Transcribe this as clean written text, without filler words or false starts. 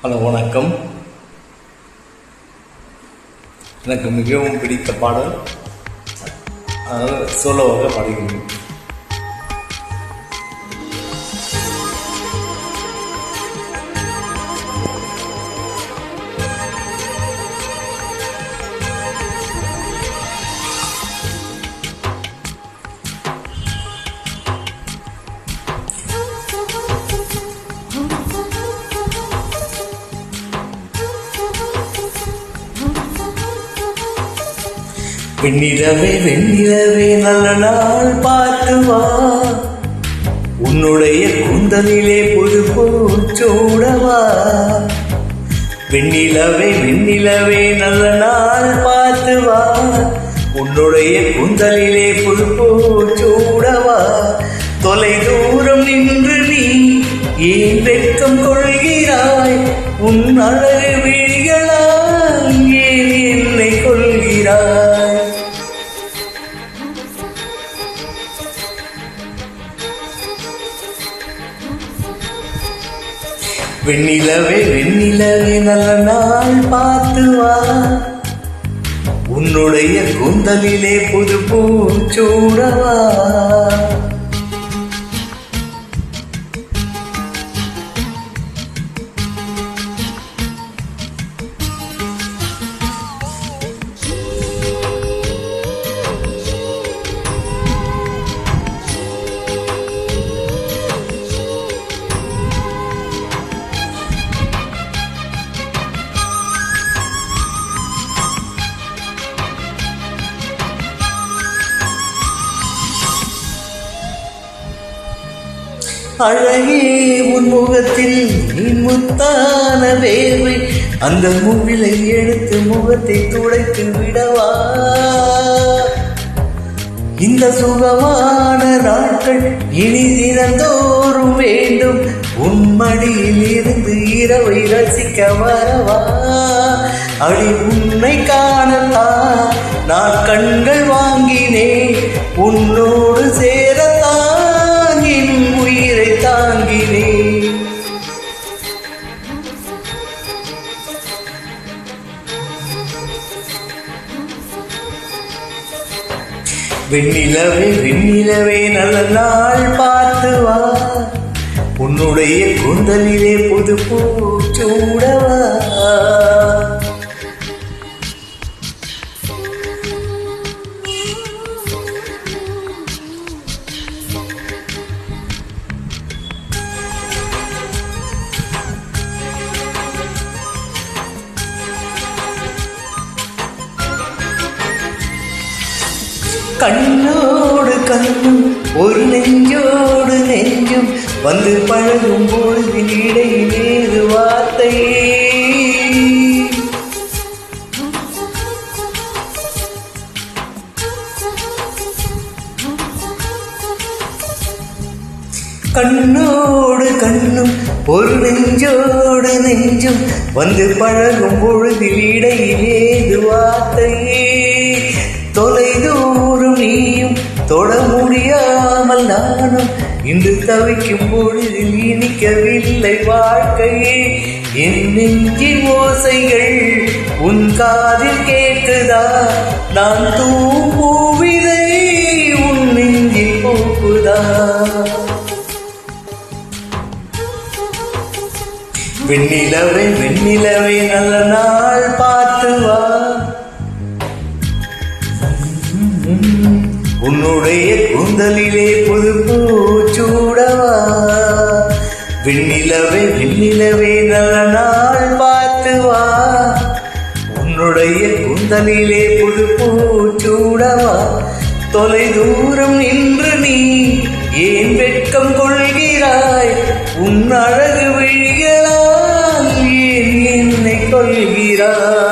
Hello, வணக்கம். எனக்கு மிகவும் பிடித்த பாடல் சோலோவாக பாடுகிறேன். வெண்ணிலவே வெண்ணிலவே நல்ல நாள் பார்த்து வா, உன்னுடைய கூந்தலிலே புது பூச்சூடவா. வெண்ணிலவே வெண்ணிலவே நல்ல நாள் பார்த்து வா, உன்னுடைய கூந்தலிலே புது பூச்சூடவா. தொலை தூரம் நின்று நீ ஏன் வெட்கம் கொள்கிறாய்? உன் அழகு விழிகளால் ஏன் என்னை கொள்கிறாய்? வெண்ணிலவே வெண்ணிலவே நல்ல நாள் பார்த்து வா, உன்னுடைய கூந்தலிலே புது பூச்சூடவா. அழகே உன் முகத்தில் நீ முத்தான வேர்வை, அந்த மூவிலை எடுத்து முகத்தை துடைத்து விடவா. இந்த சுகமான நாட்கள் இனி தினந்தோறும் வேண்டும், உன் மடியில் இருந்து இரவை ரசிக்க வரவா. அடி உன்னை காணத்தான் நான் கண்கள் வாங்கினேன், உன்னோடு சேரத்தான் என் உயிரை தாங்கினேன். வெண்ணிலவே வெண்ணிலவே நல்ல நாள் பார்த்து வா, உன்னுடைய கூந்தலிலே புது பூச்சூடவா. கண்ணோடு கண்ணும் ஒரு நெஞ்சோடு நெஞ்சும் வந்து பழகும் பொழுது இடையிலேது வார்த்தை. கண்ணோடு கண்ணும் ஒரு நெஞ்சோடு நெஞ்சும் வந்து பழகும் பொழுது இடையிலேது வார்த்தை. தொலை தூரம் நீயும் தொட முடியாமல் நானும் இன்று தவிக்கும் பொழுதில் இனிக்கவில்லை வாழ்க்கையே. என் நெஞ்சின் ஓசைகள் உன் காதில் கேட்குதா? நான் தூங்குவிதை உன் நெஞ்சில் பூக்குதா? வெண்ணிலவே வெண்ணிலவே நல்ல நாள் பார்த்து வா, உன்னுடைய கூந்தலிலே புது பூச்சூடவா. வெண்ணிலவே வெண்ணிலவே நல்ல நாள் பார்த்து வா, உன்னுடைய கூந்தலிலே புது பூச்சூடவா. தொலை தூரம் நின்று நீ ஏன் வெட்கம் கொள்கிறாய்? உன் அழகு விழிகளால் ஏன் என்னை கொள்கிறாய்?